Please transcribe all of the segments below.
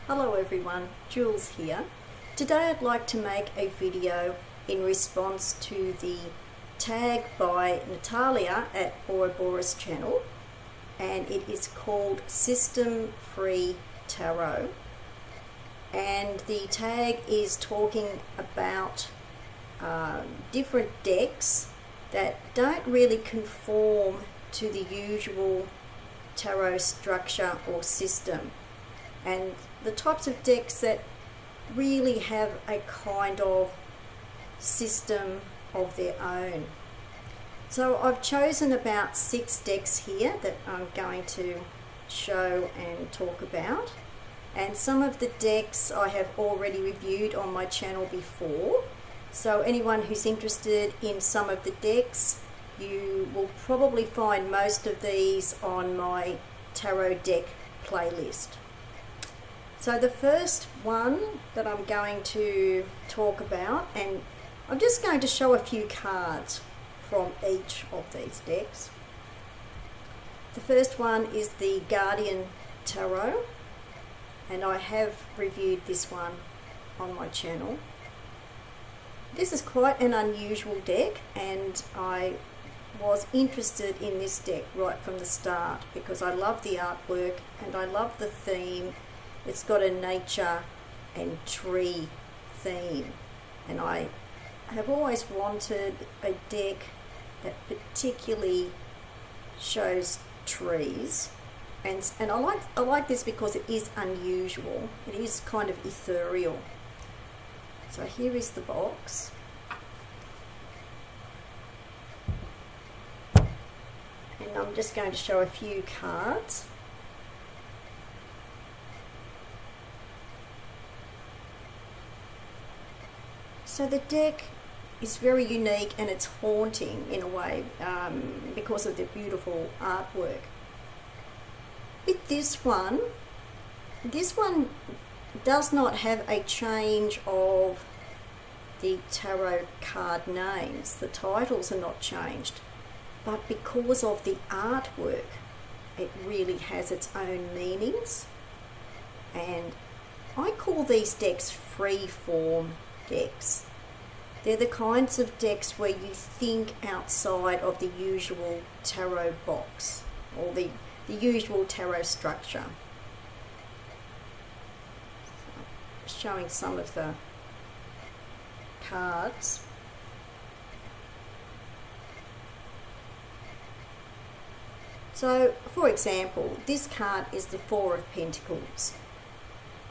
Hello everyone, Jules here. Today I'd like to make a video in response to the tag by Natalia at Ouroboros channel, and it is called System Free Tarot, and the tag is talking about different decks that don't really conform to the usual tarot structure or system, and the types of decks that really have a kind of system of their own. So I've chosen about 6 decks here that I'm going to show and talk about, and some of the decks I have already reviewed on my channel before, so anyone who's interested in some of the decks, you will probably find most of these on my tarot deck playlist. So the first one that I'm going to talk about, and I'm just going to show a few cards from each of these decks. The first one is the Guardian Tarot, and I have reviewed this one on my channel. This is quite an unusual deck, and I was interested in this deck right from the start because I love the artwork and I love the theme. It's got a nature and tree theme, and I have always wanted a deck that particularly shows trees, and I like this because it is unusual. It is kind of ethereal. So here is the box. And I'm just going to show a few cards. So the deck is very unique and it's haunting in a way because of the beautiful artwork. With this one does not have a change of the tarot card names. The titles are not changed, but because of the artwork, it really has its own meanings. And I call these decks free-form decks. They're the kinds of decks where you think outside of the usual tarot box or the usual tarot structure. So, showing some of the cards. So, for example, this card is the Four of Pentacles.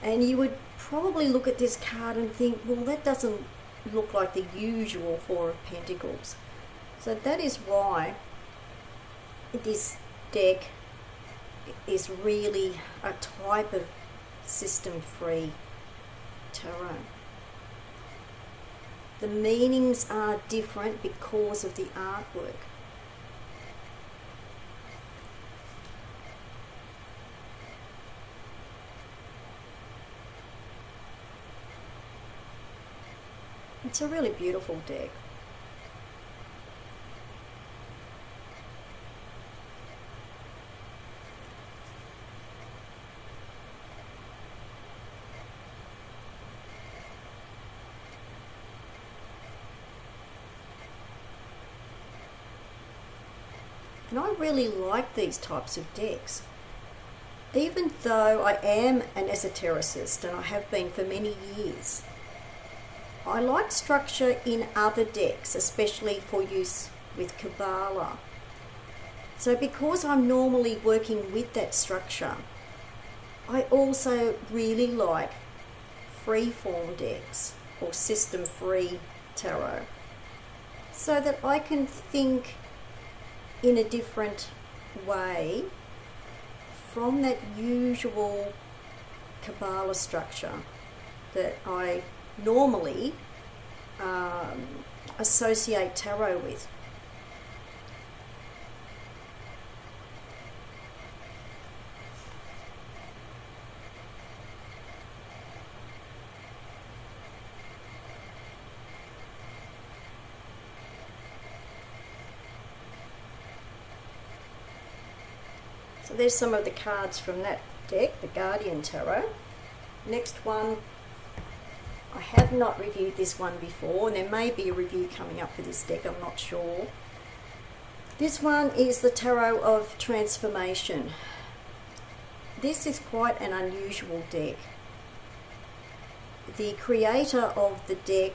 And you would probably look at this card and think, well, that doesn't look like the usual Four of Pentacles. So that is why this deck is really a type of system-free tarot. The meanings are different because of the artwork. It's a really beautiful deck. And I really like these types of decks. Even though I am an esotericist, and I have been for many years, I like structure in other decks, especially for use with Kabbalah. So because I'm normally working with that structure, I also really like free-form decks or system-free tarot, so that I can think in a different way from that usual Kabbalah structure that I normally associate tarot with. So there's some of the cards from that deck, the Guardian Tarot. Next one, I have not reviewed this one before, and there may be a review coming up for this deck, I'm not sure. This one is the Tarot of Transformation. This is quite an unusual deck. The creator of the deck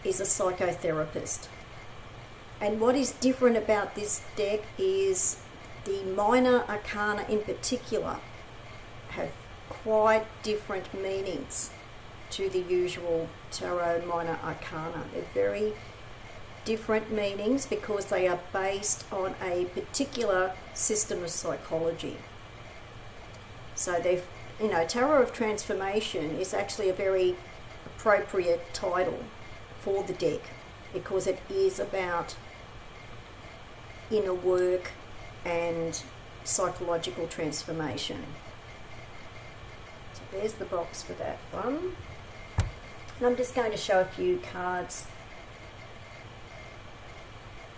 is a psychotherapist. And what is different about this deck is the minor arcana in particular have quite different meanings to the usual tarot minor arcana. They're very different meanings because they are based on a particular system of psychology. So they've, Tarot of Transformation is actually a very appropriate title for the deck because it is about inner work and psychological transformation. So there's the box for that one. And I'm just going to show a few cards.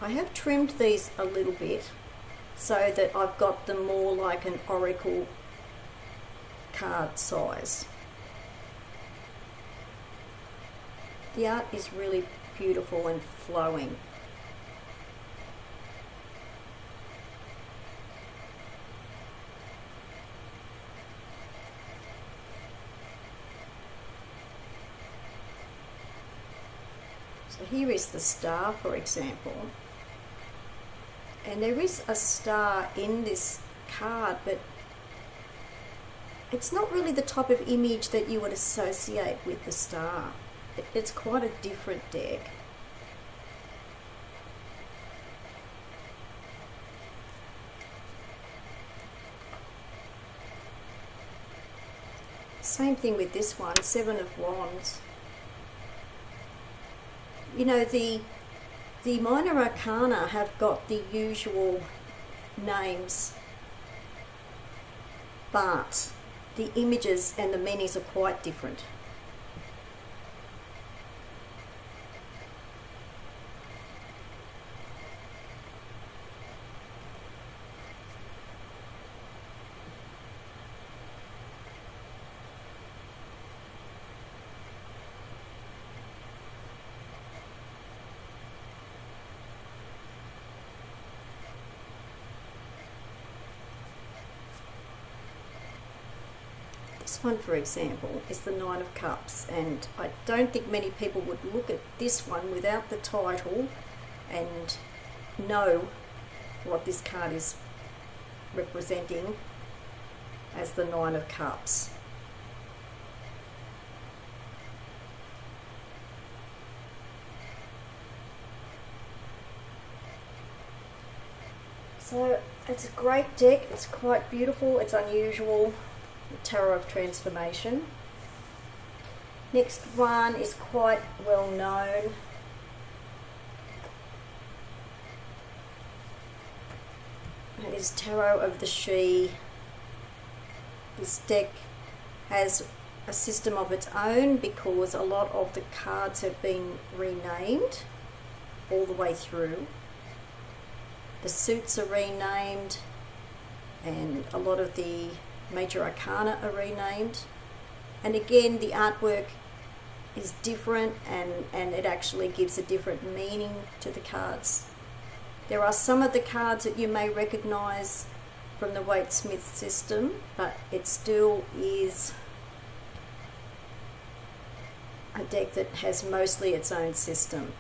I have trimmed these a little bit so that I've got them more like an oracle card size. The art is really beautiful and flowing. So here is the star, for example, and there is a star in this card, but it's not really the type of image that you would associate with the star. It's quite a different deck. Same thing with this one, Seven of Wands. The minor arcana have got the usual names, but the images and the meanings are quite different. This one, for example, is the Nine of Cups, and I don't think many people would look at this one without the title and know what this card is representing as the Nine of Cups. So it's a great deck, it's quite beautiful, it's unusual. The Tarot of Transformation. Next one is quite well known. It is Tarot of the She. This deck has a system of its own because a lot of the cards have been renamed all the way through. The suits are renamed and a lot of the major arcana are renamed, and again the artwork is different and it actually gives a different meaning to the cards. There are some of the cards that you may recognize from the Waite-Smith system, but it still is a deck that has mostly its own system.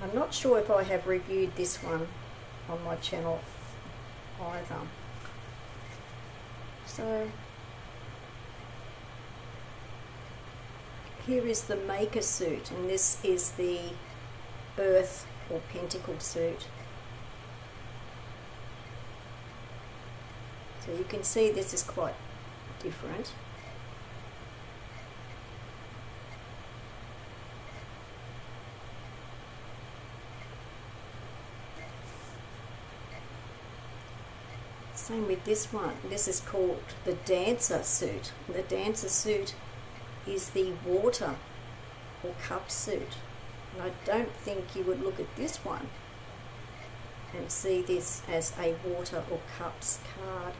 I'm not sure if I have reviewed this one on my channel either. So here is the Maker suit, and this is the Earth or Pentacle suit. So you can see this is quite different. Same with this one. This is called the Dancer suit. The Dancer suit is the Water or Cup suit. And I don't think you would look at this one and see this as a Water or Cups card.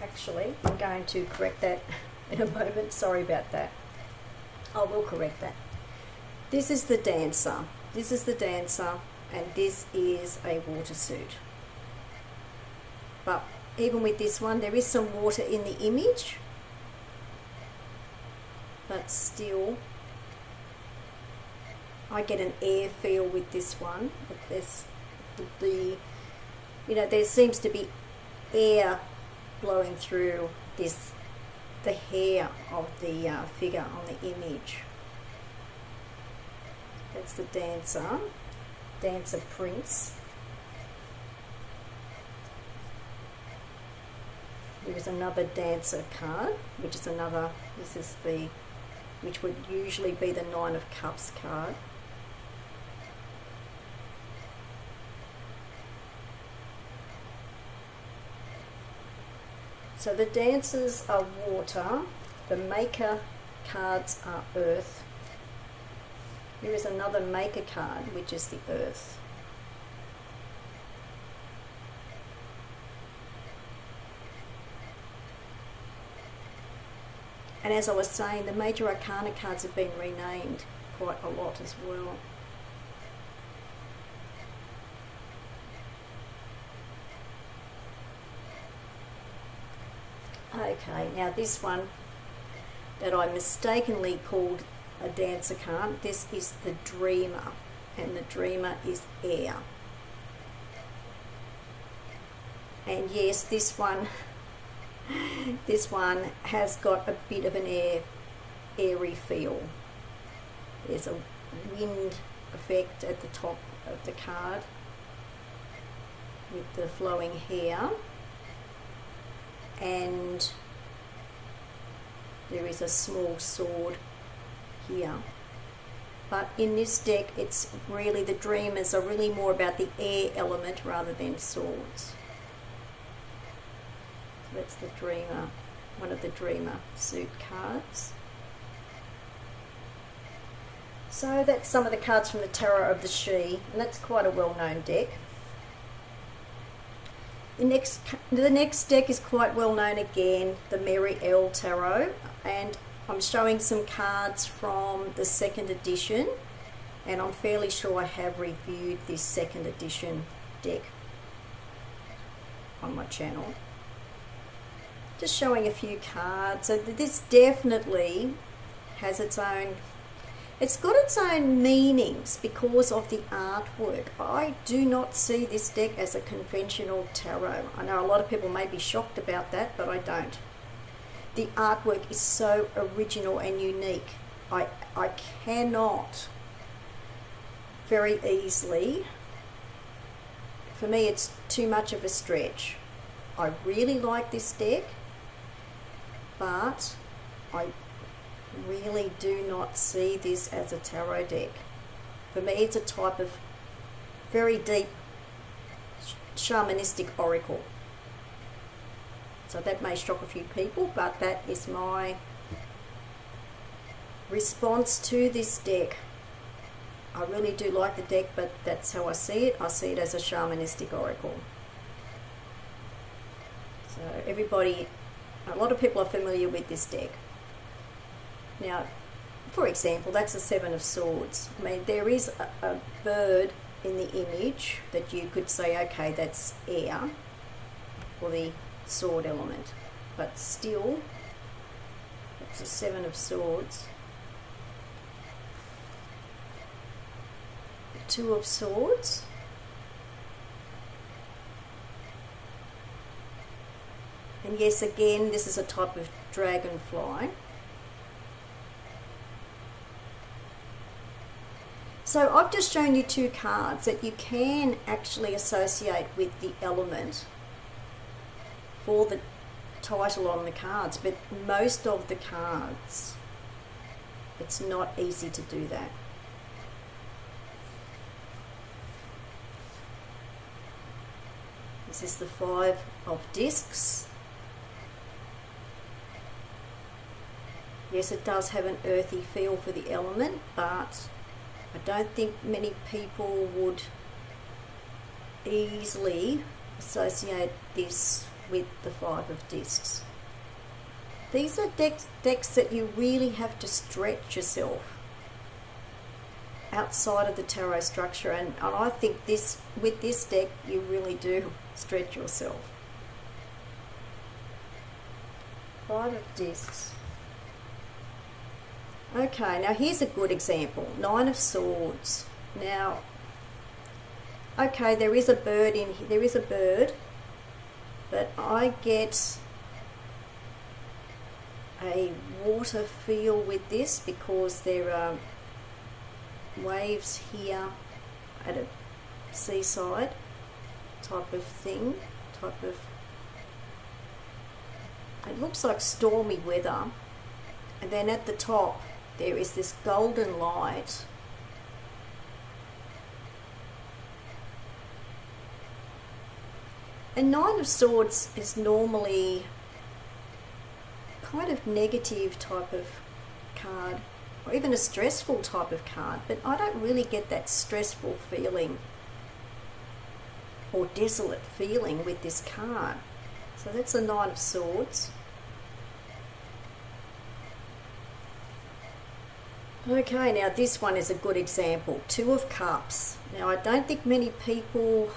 actually, I'm going to correct that in a moment. Sorry about that. I will correct that. This is the dancer. This is the dancer, and this is a water suit. But even with this one, there is some water in the image, but still I get an air feel with this one. But there's there seems to be air blowing through the hair of the figure on the image. That's the dancer prince. There is another dancer card, which would usually be the Nine of Cups card. So the dancers are water, the maker cards are earth. Here is another maker card, which is the earth. And as I was saying, the major arcana cards have been renamed quite a lot as well. Okay, now this one that I mistakenly called a dancer card, this is the dreamer, and the dreamer is air. And yes, this one has got a bit of an airy feel. There's a wind effect at the top of the card with the flowing hair, and there is a small sword here. But in this deck, it's really, the dreamers are really more about the air element rather than swords. So that's the dreamer, one of the dreamer suit cards. So that's some of the cards from the Tarot of the She, and that's quite a well-known deck. The next deck is quite well known again, the Mary L Tarot, and I'm showing some cards from the second edition, and I'm fairly sure I have reviewed this second edition deck on my channel. Just showing a few cards. So this definitely has its own, it's got its own meanings because of the artwork. I do not see this deck as a conventional tarot. I know a lot of people may be shocked about that, but I don't. The artwork is so original and unique. I cannot very easily, for me it's too much of a stretch. I really like this deck, but I really do not see this as a tarot deck. For me, it's a type of very deep shamanistic oracle. So that may shock a few people, but that is my response to this deck. I really do like the deck, but that's how I see it. I see it as a shamanistic oracle. So everybody, a lot of people are familiar with this deck. Now, for example, that's a Seven of Swords. I mean, there is a bird in the image that you could say, okay, that's air for the sword element. But still, it's a Seven of Swords. The Two of Swords. And yes, again, this is a type of dragonfly. So I've just shown you two cards that you can actually associate with the element for the title on the cards, but most of the cards, it's not easy to do that. This is the Five of Discs. Yes, it does have an earthy feel for the element, but I don't think many people would easily associate this with the Five of Discs. These are decks that you really have to stretch yourself outside of the tarot structure, and I think with this deck you really do stretch yourself. Five of Discs. Okay, now here's a good example. Nine of Swords. Now, okay, there is a bird in here. There is a bird, but I get a water feel with this because there are waves here at a seaside type of thing, it looks like stormy weather, and then at the top there is this golden light. And Nine of Swords is normally kind of negative type of card, or even a stressful type of card, but I don't really get that stressful feeling or desolate feeling with this card. So that's a Nine of Swords. Okay, now this one is a good example. Two of Cups. Now I don't think many people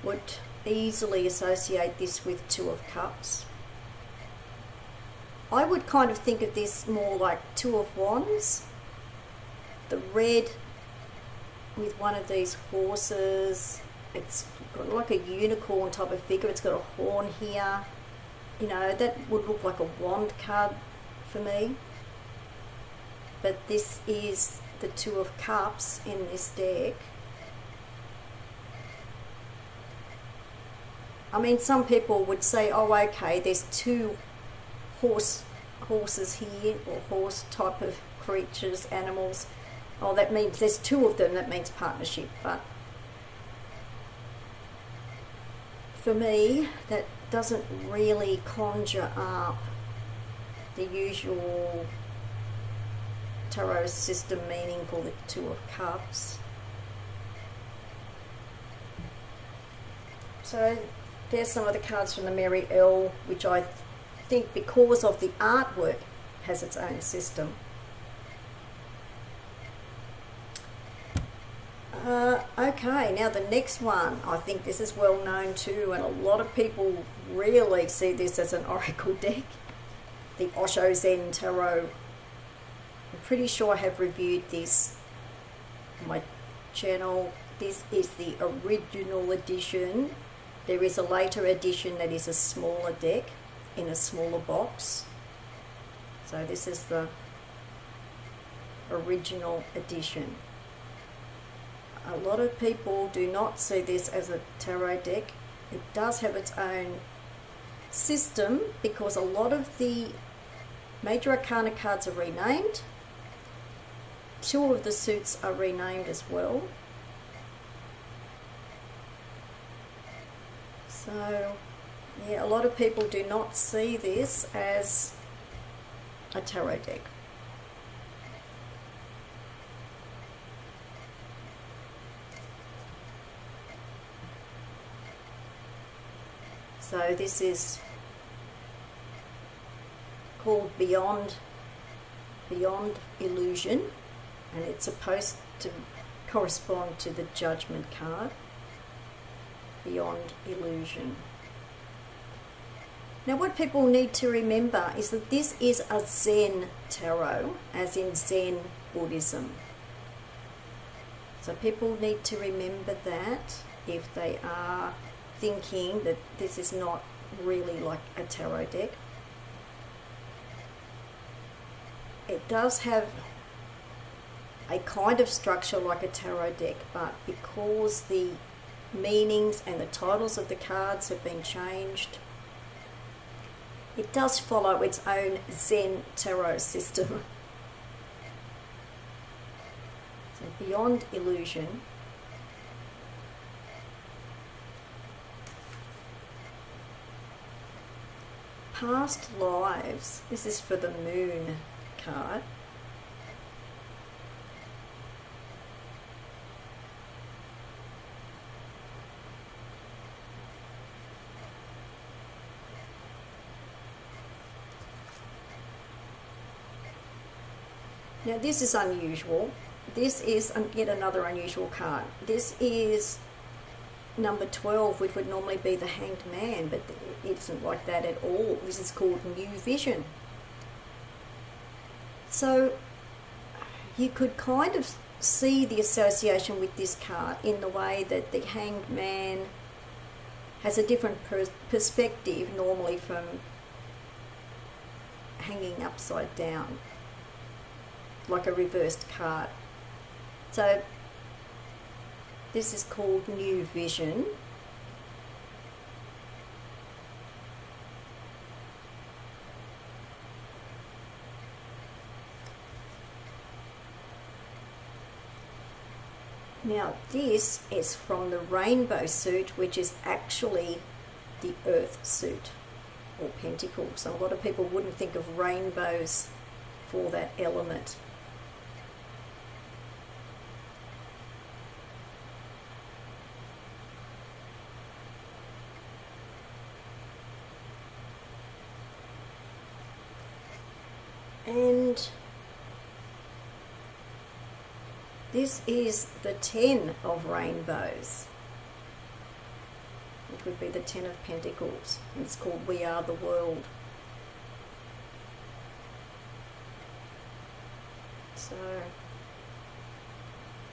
would easily associate this with Two of Cups. I would kind of think of this more like Two of Wands. The red with one of these horses. It's got like a unicorn type of figure. It's got a horn here. You know, that would look like a wand card for me. But this is the Two of Cups in this deck. I mean, some people would say, oh, okay, there's two horses here, or horse type of creatures, animals. Oh, that means there's two of them, that means partnership. But for me, that doesn't really conjure up the usual tarot system meaning for the Two of Cups. So there's some of the cards from the Mary L, which I think because of the artwork has its own system. Okay, now the next one, I think this is well known too, and a lot of people really see this as an oracle deck, the Osho Zen Tarot. I'm pretty sure I have reviewed this on my channel. This is the original edition. There is a later edition that is a smaller deck in a smaller box. So this is the original edition. A lot of people do not see this as a tarot deck. It does have its own system because a lot of the major arcana cards are renamed. Two of the suits are renamed as well. So, yeah, a lot of people do not see this as a tarot deck. So this is called Beyond Illusion, and it's supposed to correspond to the Judgment card. Beyond Illusion. Now what people need to remember is that this is a Zen tarot, as in Zen Buddhism. So people need to remember that if they are thinking that this is not really like a tarot deck. It does have a kind of structure like a tarot deck, but because the meanings and the titles of the cards have been changed, it does follow its own Zen tarot system. So Beyond Illusion. Past lives. This is for the Moon card. Now this is unusual. This is yet another unusual card. This is number 12, which would normally be the Hanged Man, but it isn't like that at all. This is called New Vision. So you could kind of see the association with this card in the way that the Hanged Man has a different perspective normally from hanging upside down, like a reversed card. So this is called New Vision. Now this is from the Rainbow suit, which is actually the Earth suit, or Pentacles. So a lot of people wouldn't think of rainbows for that element. And this is the 10 of rainbows, which would be the 10 of Pentacles. And it's called We Are the World. So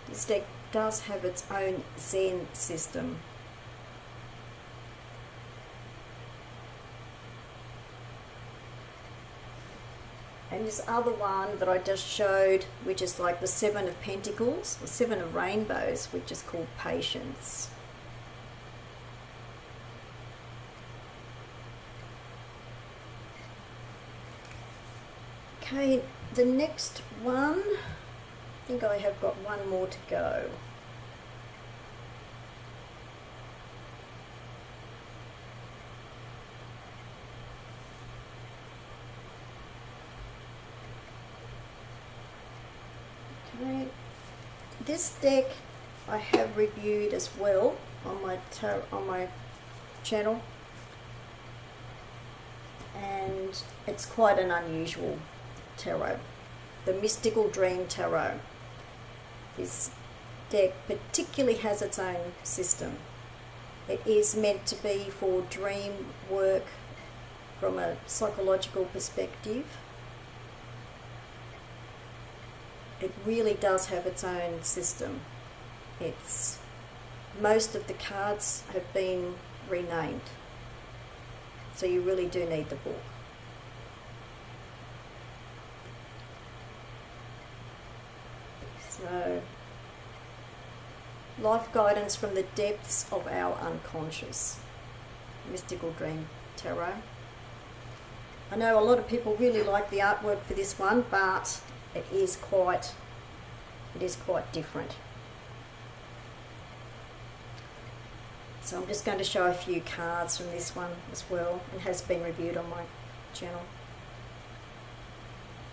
this deck does have its own Zen system. And this other one that I just showed, which is like the 7 of Pentacles, or 7 of Rainbows, which is called Patience. Okay, the next one, I think I have got one more to go. Okay, this deck I have reviewed as well on my channel, and it's quite an unusual tarot, the Mystical Dream Tarot. This deck particularly has its own system. It is meant to be for dream work from a psychological perspective. It really does have its own system. Most of the cards have been renamed, so you really do need the book. So, life guidance from the depths of our unconscious. Mystical Dream Tarot. I know a lot of people really like the artwork for this one, but it is quite different. So I'm just going to show a few cards from this one as well. It has been reviewed on my channel.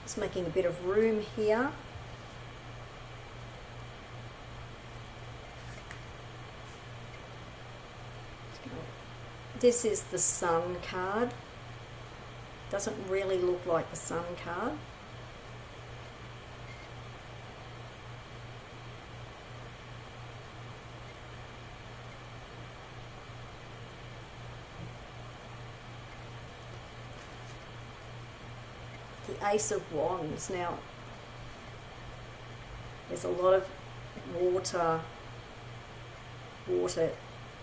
Just making a bit of room here. This is the Sun card. Doesn't really look like the Sun card. The Ace of Wands. Now, there's a lot of water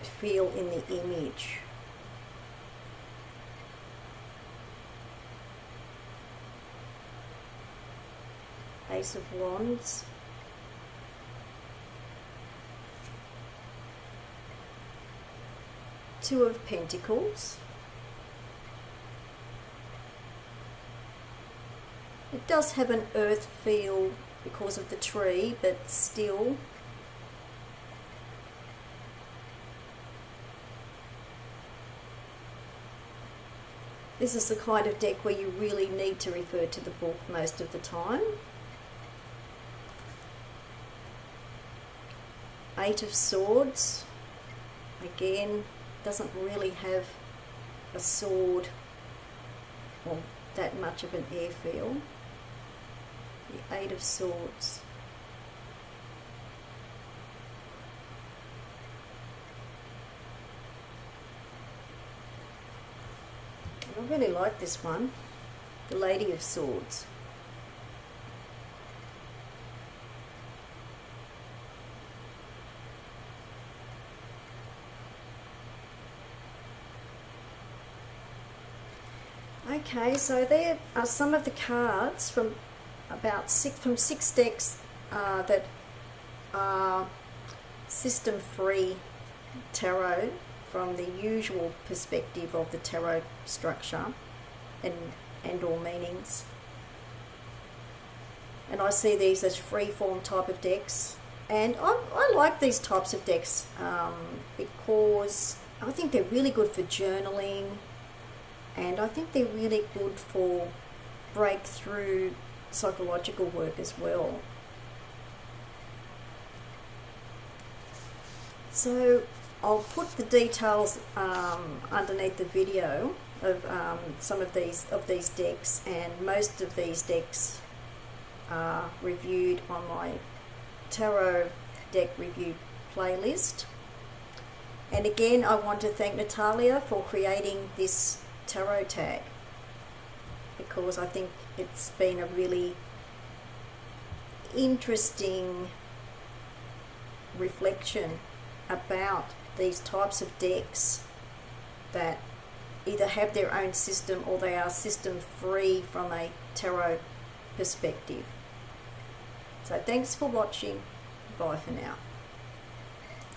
feel in the image. Ace of Wands. Two of Pentacles. It does have an earth feel because of the tree, but still. This is the kind of deck where you really need to refer to the book most of the time. Eight of Swords. Again, doesn't really have a sword or that much of an air feel. the Eight of Swords. I really like this one, the Lady of Swords. Okay, so there are some of the cards from six decks that are system-free tarot from the usual perspective of the tarot structure and all meanings. And I see these as free-form type of decks, and I like these types of decks because I think they're really good for journaling. And I think they're really good for breakthrough psychological work as well. So I'll put the details underneath the video of some of these decks, and most of these decks are reviewed on my tarot deck review playlist. And again, I want to thank Natalia for creating this tarot tag, because I think it's been a really interesting reflection about these types of decks that either have their own system or they are system free from a tarot perspective. So thanks for watching. Bye for now.